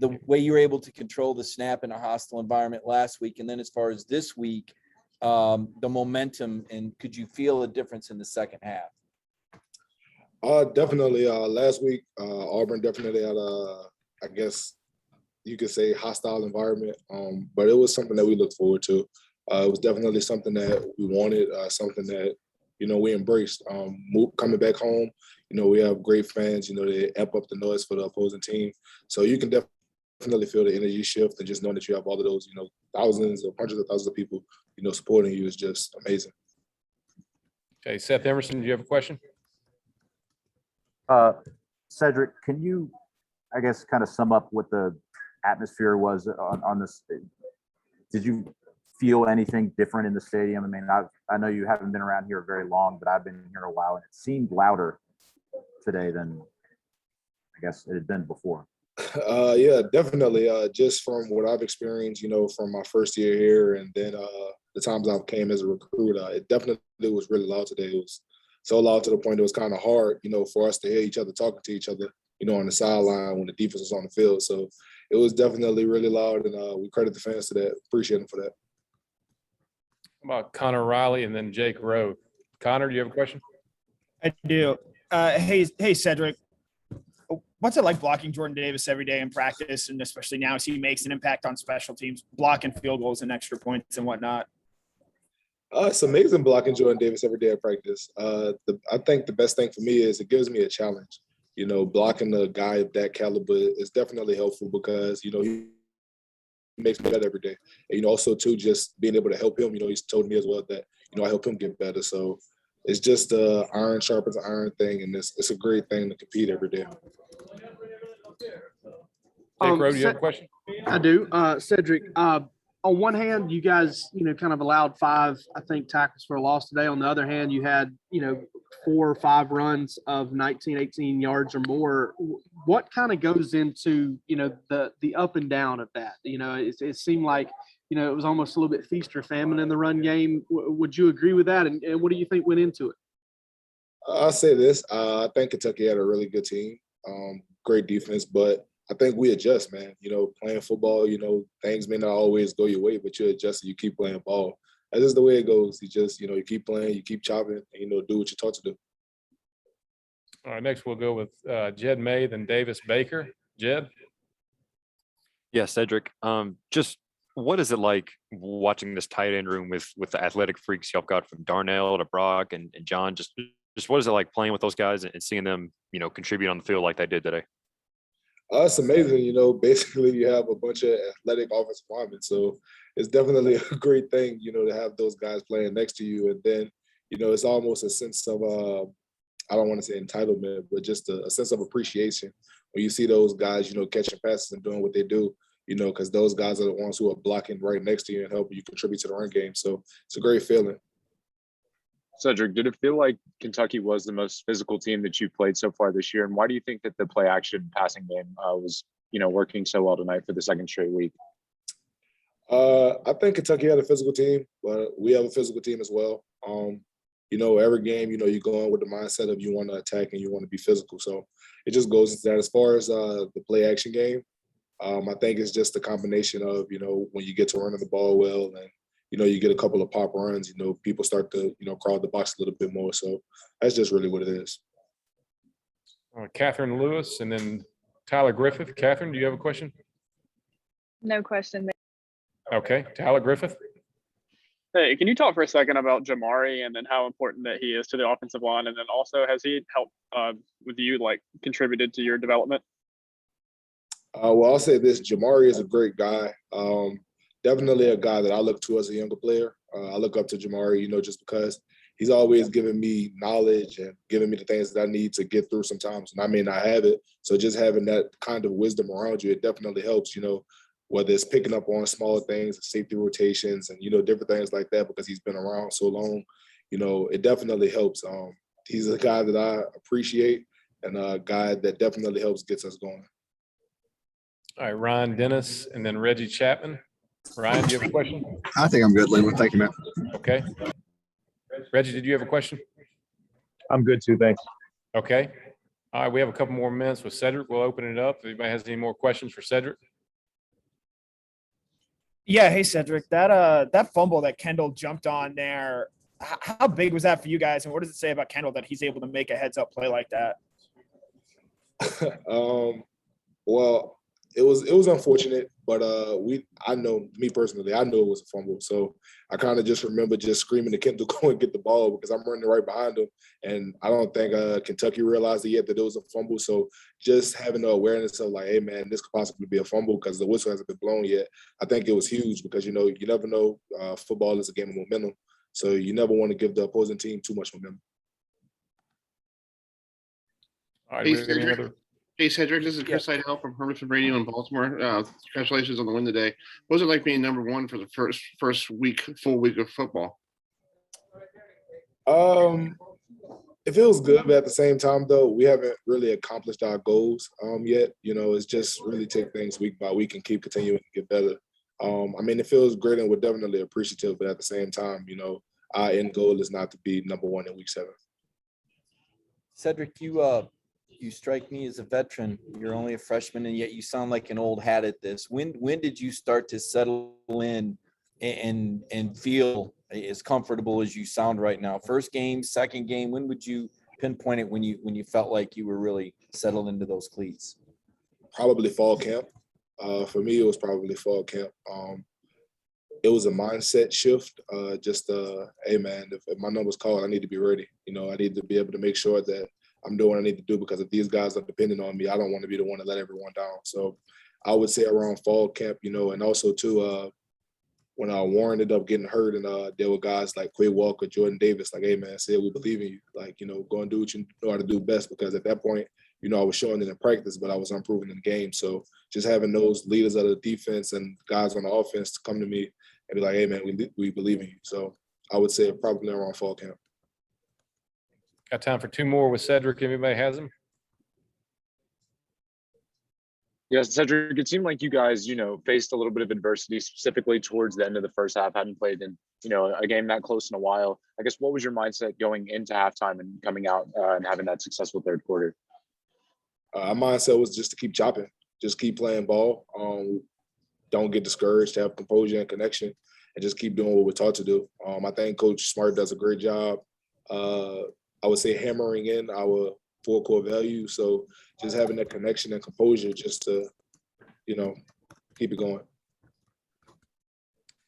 the way you were able to control the snap in a hostile environment last week, and then as far as this week, the momentum, and could you feel a difference in the second half? Definitely. Last week, Auburn definitely had I guess you could say, hostile environment, but it was something that we looked forward to. It was definitely something that we wanted, something that, we embraced. Coming back home, we have great fans, they amp up the noise for the opposing team. So you can definitely feel the energy shift, and just knowing that you have all of those, thousands or hundreds of thousands of people, supporting you is just amazing. Okay, Seth Emerson, do you have a question? Sedrick, can you, I guess, kind of sum up what the atmosphere was on this? Did you feel anything different in the stadium? I mean, I know you haven't been around here very long, but I've been here a while, and it seemed louder today than I guess it had been before. Yeah, definitely. Just from what I've experienced, from my first year here, and then the times I came as a recruit, it definitely was really loud today. It was so loud to the point it was kind of hard, for us to hear each other talking to each other, on the sideline when the defense was on the field. So it was definitely really loud, and we credit the fans to that. Appreciate them for that. How about Connor Riley and then Jake Rowe? Connor, do you have a question? I do. Hey, Sedrick. What's it like blocking Jordan Davis every day in practice, and especially now as he makes an impact on special teams, blocking field goals and extra points and whatnot? It's amazing blocking Jordan Davis every day at practice. I think the best thing for me is it gives me a challenge. Blocking a guy of that caliber is definitely helpful because, he makes me better every day. And, also, too, just being able to help him, he's told me as well that, I help him get better. So it's just iron sharpens iron thing, and it's a great thing to compete every day. Jake Rowe, do you have a question? I do. Sedrick, on one hand, you guys, kind of allowed 5, I think, tackles for a loss today. On the other hand, you had, 4 or 5 runs of 19, 18 yards or more. What kind of goes into, the up and down of that? It seemed like, it was almost a little bit feast or famine in the run game. Would you agree with that? And what do you think went into it? I'll say this. I think Kentucky had a really good team, great defense, but I think we adjust, man. Playing football, things may not always go your way, but you adjust and you keep playing ball. That's just the way it goes. You just, you keep playing, you keep chopping, and, do what you're taught to do. All right, next we'll go with Jed May, then Davis Baker. Jed? Yeah, Sedrick. Just what is it like watching this tight end room with the athletic freaks y'all got from Darnell to Brock and John? Just what is it like playing with those guys and seeing them, contribute on the field like they did today? It's amazing. Basically you have a bunch of athletic offensive linemen. So it's definitely a great thing, to have those guys playing next to you. And then, it's almost a sense of, I don't want to say entitlement, but just a sense of appreciation when you see those guys, catching passes and doing what they do, because those guys are the ones who are blocking right next to you and helping you contribute to the run game. So it's a great feeling. Cedric, did it feel like Kentucky was the most physical team that you played so far this year? And why do you think that the play action passing game was, working so well tonight for the second straight week? I think Kentucky had a physical team, but we have a physical team as well. Every game, you go in with the mindset of you want to attack and you want to be physical. So it just goes into that. As far as the play action game, I think it's just a combination of, when you get to running the ball well and, you get a couple of pop runs, people start to, crowd the box a little bit more. So that's just really what it is. Catherine Lewis and then Tyler Griffith. Catherine, do you have a question? No question. Okay. Tyler Griffith. Hey, can you talk for a second about Jamari and then how important that he is to the offensive line? And then also, has he helped with you, contributed to your development? Well, I'll say this. Jamari is a great guy. Definitely a guy that I look to as a younger player. I look up to Jamari, just because he's always giving me knowledge and giving me the things that I need to get through sometimes. And I may not have it. So just having that kind of wisdom around you, it definitely helps, whether it's picking up on small things, safety rotations, and, different things like that, because he's been around so long, it definitely helps. He's a guy that I appreciate and a guy that definitely helps gets us going. All right, Ryan Dennis and then Reggie Chapman. Ryan, do you have a question? I think I'm good, Lynn. Thank you, man. Okay. Reggie, did you have a question? I'm good too, thanks. Okay. All right, we have a couple more minutes with Sedrick. We'll open it up. If anybody has any more questions for Sedrick. Yeah, hey Cedric, that fumble that Kendall jumped on there, how big was that for you guys? And what does it say about Kendall that he's able to make a heads up play like that? Well, it was unfortunate, but I know, me personally, I knew it was a fumble. So I kind of just remember just screaming to Kendall, go and get the ball, because I'm running right behind him. And I don't think Kentucky realized it yet that it was a fumble. So just having the awareness of like, hey man, this could possibly be a fumble because the whistle hasn't been blown yet. I think it was huge because you never know. Football is a game of momentum. So you never want to give the opposing team too much momentum. All right, Hey, do we have any Sedrick. other? Hey, Cedric, this is Chris Seidel from Hermiston Radio in Baltimore. Congratulations on the win today. What was it like being number one for the first full week of football? It feels good, but at the same time, though, we haven't really accomplished our goals yet. It's just really take things week by week and keep continuing to get better. I mean, it feels great and we're definitely appreciative, but at the same time, our end goal is not to be number one in week 7. Cedric, you strike me as a veteran. You're only a freshman, and yet you sound like an old hat at this. When did you start to settle in and feel as comfortable as you sound right now? First game, second game, when would you pinpoint it when you felt like you were really settled into those cleats? Probably fall camp. For me, it was probably fall camp. It was a mindset shift. Hey man, if my number's called, I need to be ready. I need to be able to make sure that I'm doing what I need to do, because if these guys are depending on me, I don't want to be the one to let everyone down. So I would say around fall camp, and also too, when Warren ended up getting hurt, and there were guys like Quay Walker, Jordan Davis, like, hey man, said we believe in you. Like, go and do what you know how to do best, because at that point, I was showing it in practice, but I was unproven in the game. So just having those leaders of the defense and guys on the offense to come to me and be like, hey man, we believe in you. So I would say probably around fall camp. Got time for 2 more with Cedric. If anybody has them? Yes, Cedric, it seemed like you guys, faced a little bit of adversity, specifically towards the end of the first half, hadn't played in, a game that close in a while. I guess, what was your mindset going into halftime and coming out and having that successful third quarter? Our mindset was just to keep chopping, just keep playing ball. Don't get discouraged, have composure and connection, and just keep doing what we're taught to do. I think Coach Smart does a great job. I would say hammering in our 4 core values. So just having that connection and composure just to, keep it going.